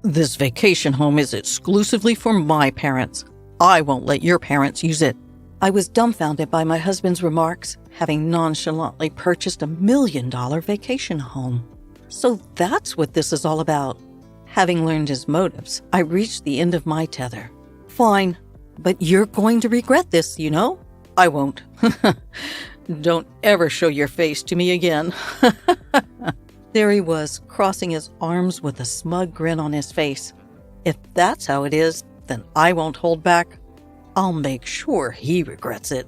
This vacation home is exclusively for my parents. I won't let your parents use it. I was dumbfounded by my husband's remarks, having nonchalantly purchased $1 million vacation home. So that's what this is all about. Having learned his motives, I reached the end of my tether. Fine, but you're going to regret this, you know? I won't. Don't ever show your face to me again. There he was, crossing his arms with a smug grin on his face. If that's how it is, then I won't hold back. I'll make sure he regrets it.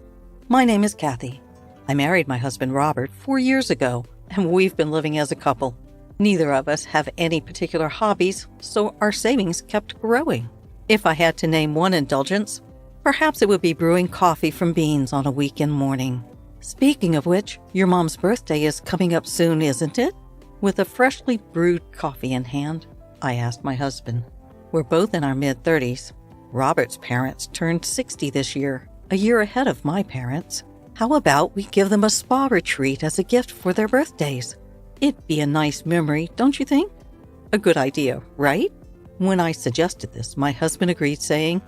My name is Kathy. I married my husband Robert 4 years ago, and we've been living as a couple. Neither of us have any particular hobbies, so our savings kept growing. If I had to name one indulgence, perhaps it would be brewing coffee from beans on a weekend morning. Speaking of which, your mom's birthday is coming up soon, isn't it? With a freshly brewed coffee in hand, I asked my husband. We're both in our mid-30s. Robert's parents turned 60 this year, a year ahead of my parents. How about we give them a spa retreat as a gift for their birthdays? It'd be a nice memory, don't you think? A good idea, right? When I suggested this, my husband agreed, saying,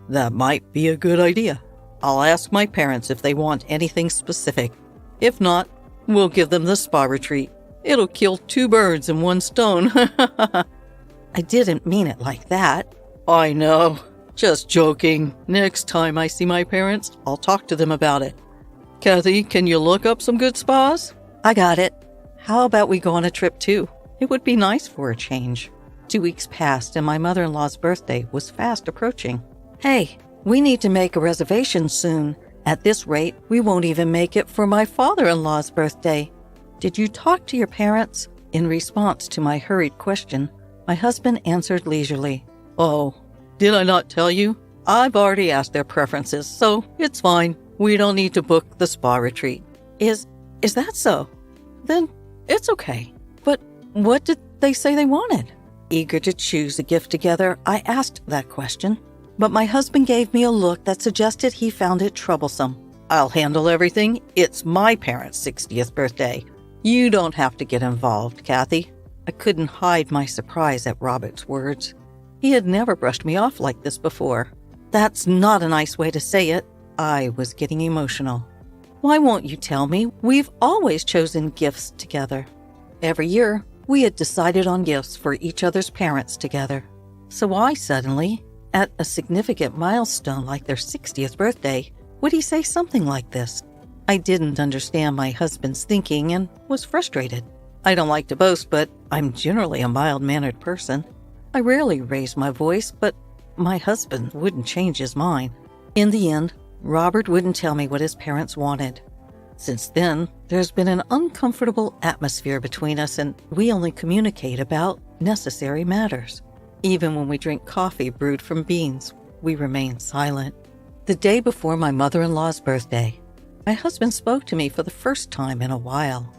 "That might be a good idea. I'll ask my parents if they want anything specific. If not, we'll give them the spa retreat. It'll kill 2 birds in 1 stone." I didn't mean it like that. I know. Just joking. Next time I see my parents, I'll talk to them about it. Kathy, can you look up some good spas? I got it. How about we go on a trip too? It would be nice for a change. 2 weeks passed and my mother-in-law's birthday was fast approaching. Hey, we need to make a reservation soon. At this rate, we won't even make it for my father-in-law's birthday. Did you talk to your parents? In response to my hurried question, my husband answered leisurely. Oh, did I not tell you? I've already asked their preferences, so it's fine. We don't need to book the spa retreat. Is that so? Then it's okay. But what did they say they wanted? Eager to choose a gift together, I asked that question. But my husband gave me a look that suggested he found it troublesome. I'll handle everything. It's my parents' 60th birthday. You don't have to get involved, Kathy. I couldn't hide my surprise at Robert's words. He had never brushed me off like this before. That's not a nice way to say it. I was getting emotional. Why won't you tell me? We've always chosen gifts together. Every year, we had decided on gifts for each other's parents together. So why suddenly, at a significant milestone like their 60th birthday, would he say something like this? I didn't understand my husband's thinking and was frustrated. I don't like to boast, but I'm generally a mild-mannered person. I rarely raise my voice, but my husband wouldn't change his mind. In the end, Robert wouldn't tell me what his parents wanted. Since then, there's been an uncomfortable atmosphere between us, and we only communicate about necessary matters. Even when we drink coffee brewed from beans, we remain silent. The day before my mother-in-law's birthday, my husband spoke to me for the first time in a while.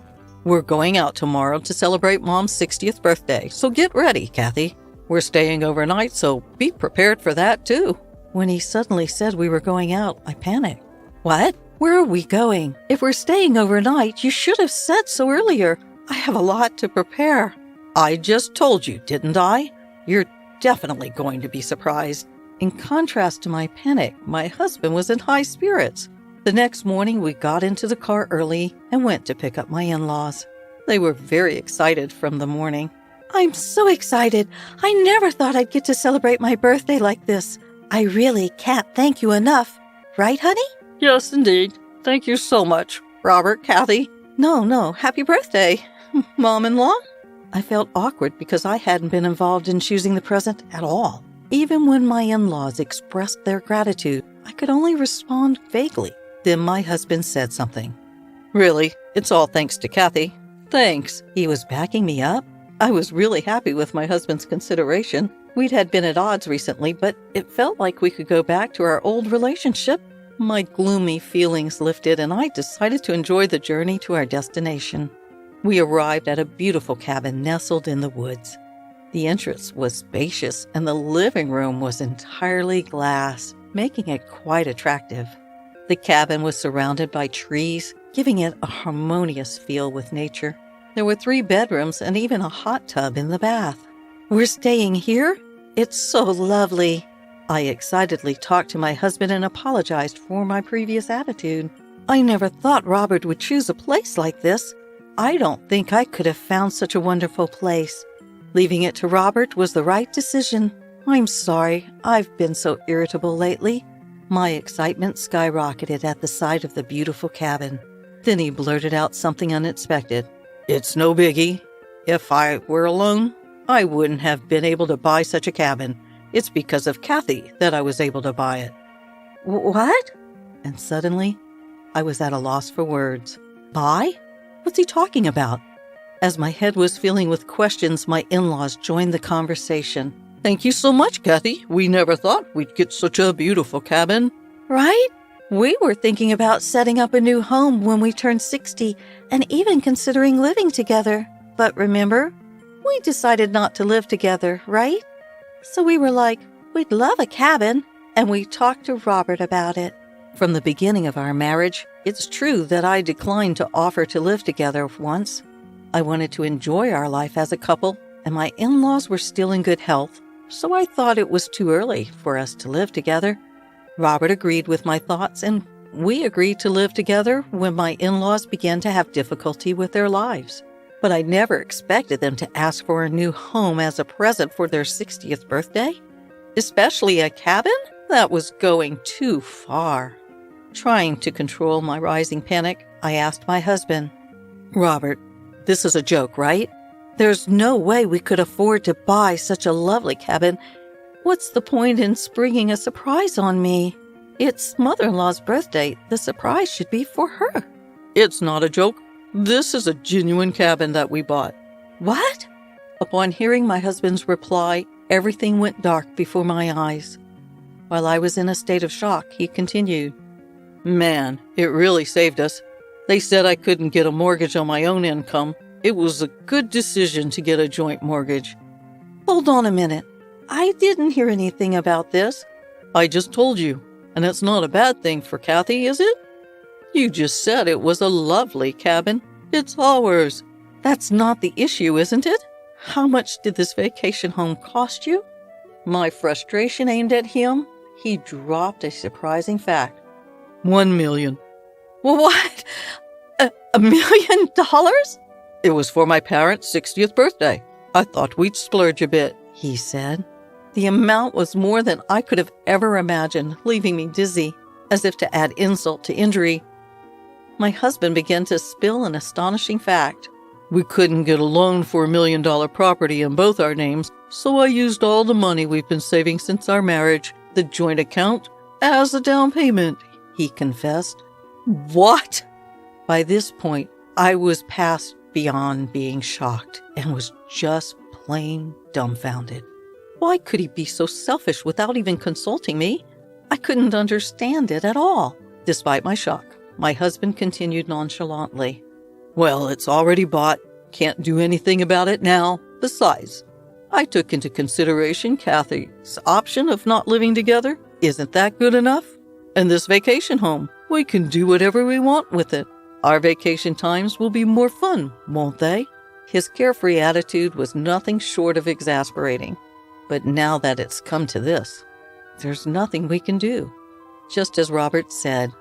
We're going out tomorrow to celebrate Mom's 60th birthday, so get ready, Kathy. We're staying overnight, so be prepared for that too. When he suddenly said we were going out, I panicked. What? Where are we going? If we're staying overnight, you should have said so earlier. I have a lot to prepare. I just told you, didn't I? You're definitely going to be surprised. In contrast to my panic, my husband was in high spirits. The next morning, we got into the car early and went to pick up my in-laws. They were very excited from the morning. I'm so excited. I never thought I'd get to celebrate my birthday like this. I really can't thank you enough. Right, honey? Yes, indeed. Thank you so much, Robert, Kathy. No, happy birthday, Mom-in-law. I felt awkward because I hadn't been involved in choosing the present at all. Even when my in-laws expressed their gratitude, I could only respond vaguely. Then my husband said something. Really, it's all thanks to Kathy. Thanks. He was backing me up. I was really happy with my husband's consideration. We'd had been at odds recently, but it felt like we could go back to our old relationship. My gloomy feelings lifted, and I decided to enjoy the journey to our destination. We arrived at a beautiful cabin nestled in the woods. The entrance was spacious, and the living room was entirely glass, making it quite attractive. The cabin was surrounded by trees, giving it a harmonious feel with nature. There were 3 bedrooms and even a hot tub in the bath. We're staying here? It's so lovely. I excitedly talked to my husband and apologized for my previous attitude. I never thought Robert would choose a place like this. I don't think I could have found such a wonderful place. Leaving it to Robert was the right decision. I'm sorry, I've been so irritable lately. My excitement skyrocketed at the sight of the beautiful cabin. Then he blurted out something unexpected. It's no biggie. If I were alone, I wouldn't have been able to buy such a cabin. It's because of Kathy that I was able to buy it. What? And suddenly, I was at a loss for words. Buy? What's he talking about? As my head was filling with questions, my in-laws joined the conversation. Thank you so much, Kathy. We never thought we'd get such a beautiful cabin. Right? We were thinking about setting up a new home when we turned 60 and even considering living together. But remember, we decided not to live together, right? So we were like, we'd love a cabin, and we talked to Robert about it. From the beginning of our marriage, it's true that I declined to offer to live together once. I wanted to enjoy our life as a couple, and my in-laws were still in good health, so I thought it was too early for us to live together. Robert agreed with my thoughts, and we agreed to live together when my in-laws began to have difficulty with their lives. But I never expected them to ask for a new home as a present for their 60th birthday. Especially a cabin? That was going too far. Trying to control my rising panic, I asked my husband, Robert, this is a joke, right? There's no way we could afford to buy such a lovely cabin. What's the point in springing a surprise on me? It's mother-in-law's birthday. The surprise should be for her. It's not a joke. This is a genuine cabin that we bought. What? Upon hearing my husband's reply, everything went dark before my eyes. While I was in a state of shock, he continued, Man, it really saved us. They said I couldn't get a mortgage on my own income. It was a good decision to get a joint mortgage. Hold on a minute. I didn't hear anything about this. I just told you, and it's not a bad thing for Kathy, is it? You just said it was a lovely cabin. It's ours. That's not the issue, isn't it? How much did this vacation home cost you? My frustration aimed at him. He dropped a surprising fact. $1 million. What? $1 million? It was for my parents' 60th birthday. I thought we'd splurge a bit, he said. The amount was more than I could have ever imagined, leaving me dizzy, as if to add insult to injury. My husband began to spill an astonishing fact. We couldn't get a loan for $1 million property in both our names, so I used all the money we've been saving since our marriage, the joint account, as a down payment, he confessed. What? By this point, I was past beyond being shocked and was just plain dumbfounded. Why could he be so selfish without even consulting me? I couldn't understand it at all. Despite my shock, my husband continued nonchalantly. Well, it's already bought. Can't do anything about it now. Besides, I took into consideration Kathy's option of not living together. Isn't that good enough? And this vacation home, we can do whatever we want with it. Our vacation times will be more fun, won't they? His carefree attitude was nothing short of exasperating. But now that it's come to this, there's nothing we can do. Just as Robert said,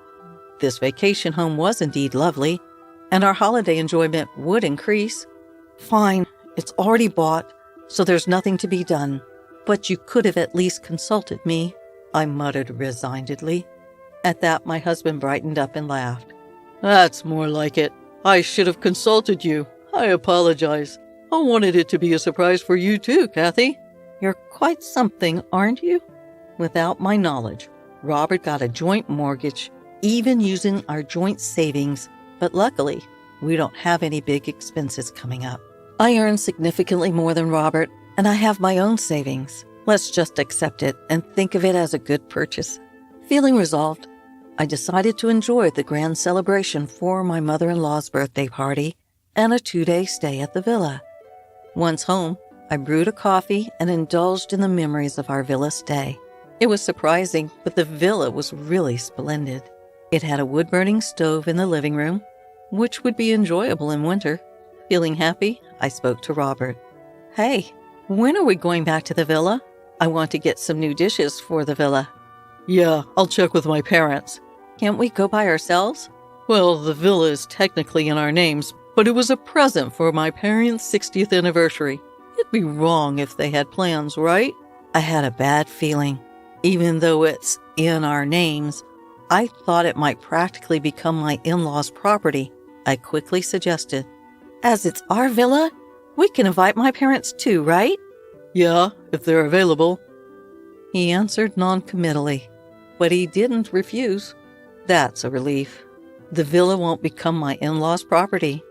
this vacation home was indeed lovely, and our holiday enjoyment would increase. Fine, it's already bought, so there's nothing to be done. But you could have at least consulted me, I muttered resignedly. At that, my husband brightened up and laughed. That's more like it. I should have consulted you. I apologize. I wanted it to be a surprise for you too, Kathy. You're quite something, aren't you? Without my knowledge, Robert got a joint mortgage, even using our joint savings, but luckily, we don't have any big expenses coming up. I earn significantly more than Robert, and I have my own savings. Let's just accept it and think of it as a good purchase. Feeling resolved, I decided to enjoy the grand celebration for my mother-in-law's birthday party and a 2-day stay at the villa. Once home, I brewed a coffee and indulged in the memories of our villa stay. It was surprising, but the villa was really splendid. It had a wood-burning stove in the living room, which would be enjoyable in winter. Feeling happy, I spoke to Robert. Hey, when are we going back to the villa? I want to get some new dishes for the villa. Yeah, I'll check with my parents. Can't we go by ourselves? Well, the villa is technically in our names, but it was a present for my parents' 60th anniversary. It'd be wrong if they had plans, right? I had a bad feeling. Even though it's in our names, I thought it might practically become my in-laws' property. I quickly suggested, as it's our villa, we can invite my parents too, right? Yeah, if they're available. He answered non-committally, but he didn't refuse. That's a relief. The villa won't become my in-laws' property.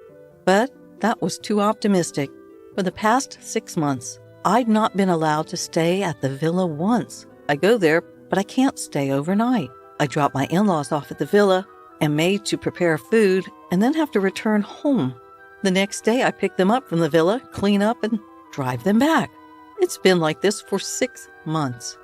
But that was too optimistic. For the past 6 months, I'd not been allowed to stay at the villa once. I go there, but I can't stay overnight. I drop my in-laws off at the villa, am made to prepare food, and then have to return home. The next day, I pick them up from the villa, clean up, and drive them back. It's been like this for 6 months.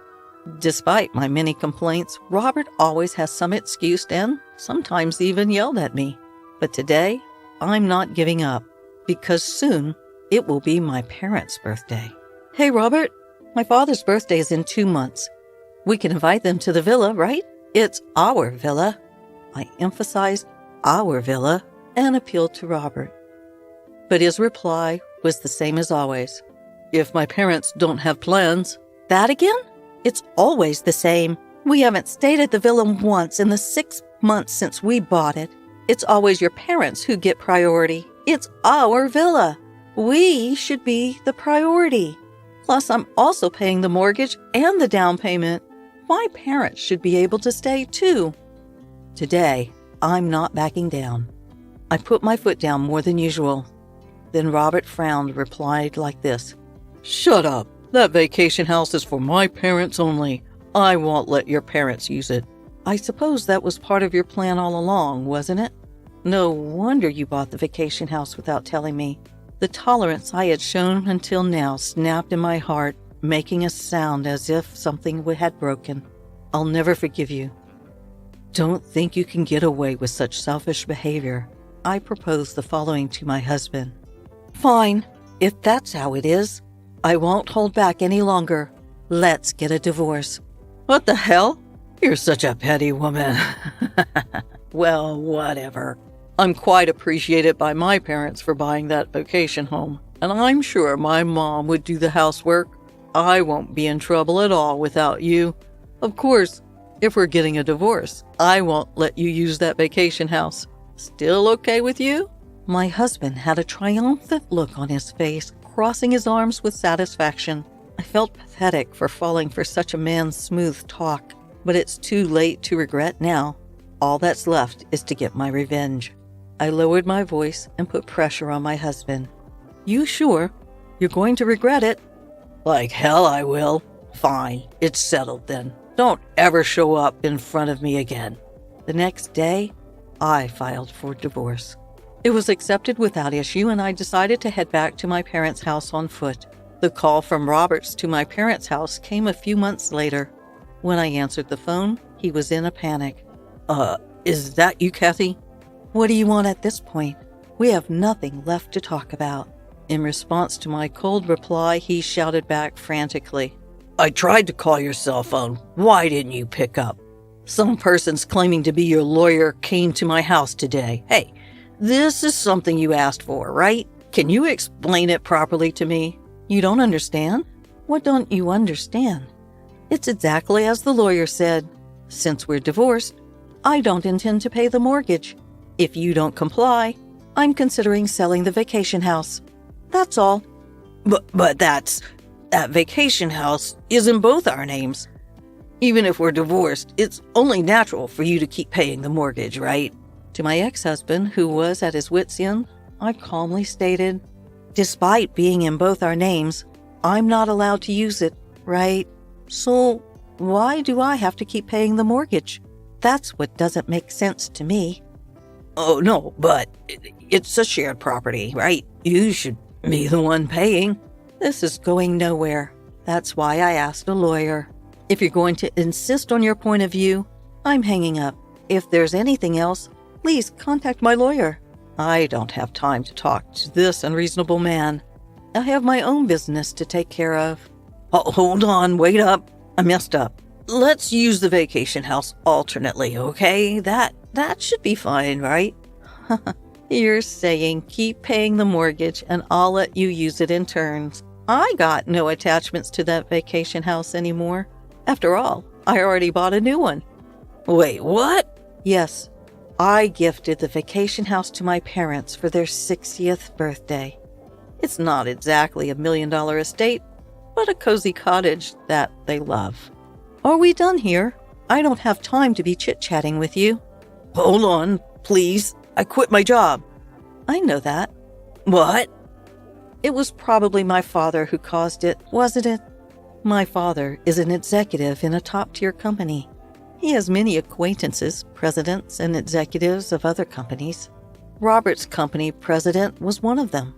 Despite my many complaints, Robert always has some excuse and sometimes even yelled at me. But today, I'm not giving up, because soon it will be my parents' birthday. Hey, Robert, my father's birthday is in 2 months. We can invite them to the villa, right? It's our villa. I emphasized our villa and appealed to Robert. But his reply was the same as always. If my parents don't have plans. That again? It's always the same. We haven't stayed at the villa once in the 6 months since we bought it. It's always your parents who get priority. It's our villa. We should be the priority. Plus, I'm also paying the mortgage and the down payment. My parents should be able to stay too. Today, I'm not backing down. I put my foot down more than usual. Then Robert frowned, replied like this. Shut up. That vacation house is for my parents only. I won't let your parents use it. I suppose that was part of your plan all along, wasn't it? No wonder you bought the vacation house without telling me. The tolerance I had shown until now snapped in my heart, making a sound as if something had broken. I'll never forgive you. Don't think you can get away with such selfish behavior. I proposed the following to my husband. Fine, if that's how it is. I won't hold back any longer. Let's get a divorce. What the hell? You're such a petty woman. Well, whatever. I'm quite appreciated by my parents for buying that vacation home, and I'm sure my mom would do the housework. I won't be in trouble at all without you. Of course, if we're getting a divorce, I won't let you use that vacation house. Still okay with you? My husband had a triumphant look on his face, crossing his arms with satisfaction. I felt pathetic for falling for such a man's smooth talk, but it's too late to regret now. All that's left is to get my revenge. I lowered my voice and put pressure on my husband. You sure? You're going to regret it? Like hell I will. Fine, it's settled then. Don't ever show up in front of me again. The next day, I filed for divorce. It was accepted without issue, and I decided to head back to my parents' house on foot. The call from Roberts to my parents' house came a few months later. When I answered the phone, he was in a panic. Is that you, Kathy? What do you want at this point? We have nothing left to talk about. In response to my cold reply, he shouted back frantically. I tried to call your cell phone. Why didn't you pick up? Some person's claiming to be your lawyer came to my house today. Hey, this is something you asked for, right? Can you explain it properly to me? You don't understand? What don't you understand? It's exactly as the lawyer said. Since we're divorced, I don't intend to pay the mortgage. If you don't comply, I'm considering selling the vacation house. That's all. But that vacation house is in both our names. Even if we're divorced, it's only natural for you to keep paying the mortgage, right? To my ex-husband, who was at his wit's end, I calmly stated, despite being in both our names, I'm not allowed to use it, right? So why do I have to keep paying the mortgage? That's what doesn't make sense to me. Oh, no, but it's a shared property, right? You should be the one paying. This is going nowhere. That's why I asked a lawyer. If you're going to insist on your point of view, I'm hanging up. If there's anything else, please contact my lawyer. I don't have time to talk to this unreasonable man. I have my own business to take care of. Oh, hold on, wait up. I messed up. Let's use the vacation house alternately, okay? That should be fine, right? You're saying keep paying the mortgage and I'll let you use it in turns. I got no attachments to that vacation house anymore. After all, I already bought a new one. Wait, what? Yes, I gifted the vacation house to my parents for their 60th birthday. It's not exactly a $1 million estate, but a cozy cottage that they love. Are we done here? I don't have time to be chit-chatting with you. Hold on, please. I quit my job. I know that. What? It was probably my father who caused it, wasn't it? My father is an executive in a top-tier company. He has many acquaintances, presidents, and executives of other companies. Robert's company president was one of them.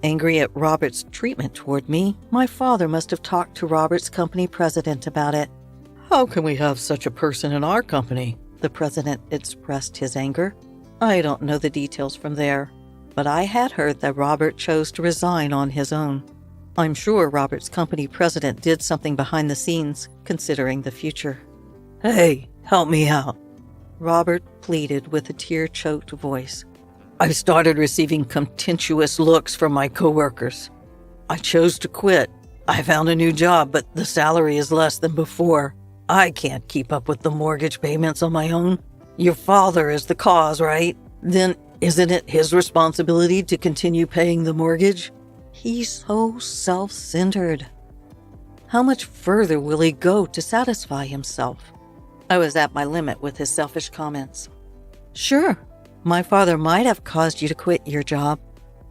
Angry at Robert's treatment toward me, my father must have talked to Robert's company president about it. How can we have such a person in our company? The president expressed his anger. I don't know the details from there, but I had heard that Robert chose to resign on his own. I'm sure Robert's company president did something behind the scenes, considering the future. Hey, help me out, Robert pleaded with a tear-choked voice. I've started receiving contemptuous looks from my coworkers. I chose to quit. I found a new job, but the salary is less than before. I can't keep up with the mortgage payments on my own. Your father is the cause, right? Then isn't it his responsibility to continue paying the mortgage? He's so self-centered. How much further will he go to satisfy himself? I was at my limit with his selfish comments. Sure, my father might have caused you to quit your job,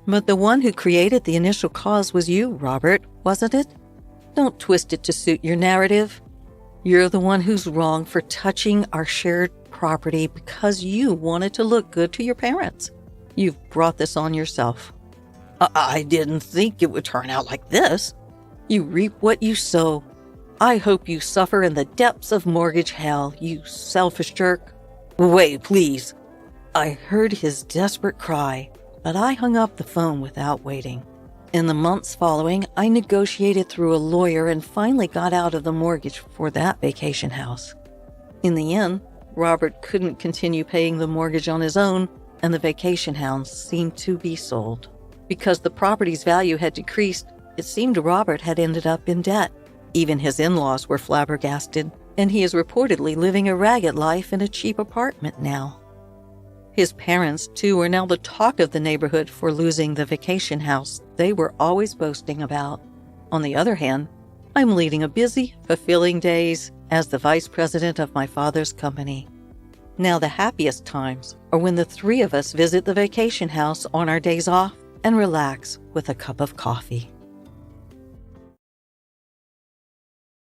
but the one who created the initial cause was you, Robert, wasn't it? Don't twist it to suit your narrative. You're the one who's wrong for touching our shared property because you wanted to look good to your parents. You've brought this on yourself. I didn't think it would turn out like this. You reap what you sow. I hope you suffer in the depths of mortgage hell, you selfish jerk. Wait, please. I heard his desperate cry, but I hung up the phone without waiting. In the months following, I negotiated through a lawyer and finally got out of the mortgage for that vacation house. In the end, Robert couldn't continue paying the mortgage on his own, and the vacation house seemed to be sold. Because the property's value had decreased, it seemed Robert had ended up in debt. Even his in-laws were flabbergasted, and he is reportedly living a ragged life in a cheap apartment now. His parents, too, are now the talk of the neighborhood for losing the vacation house they were always boasting about. On the other hand, I'm leading a busy, fulfilling days as the vice president of my father's company. Now the happiest times are when the three of us visit the vacation house on our days off and relax with a cup of coffee.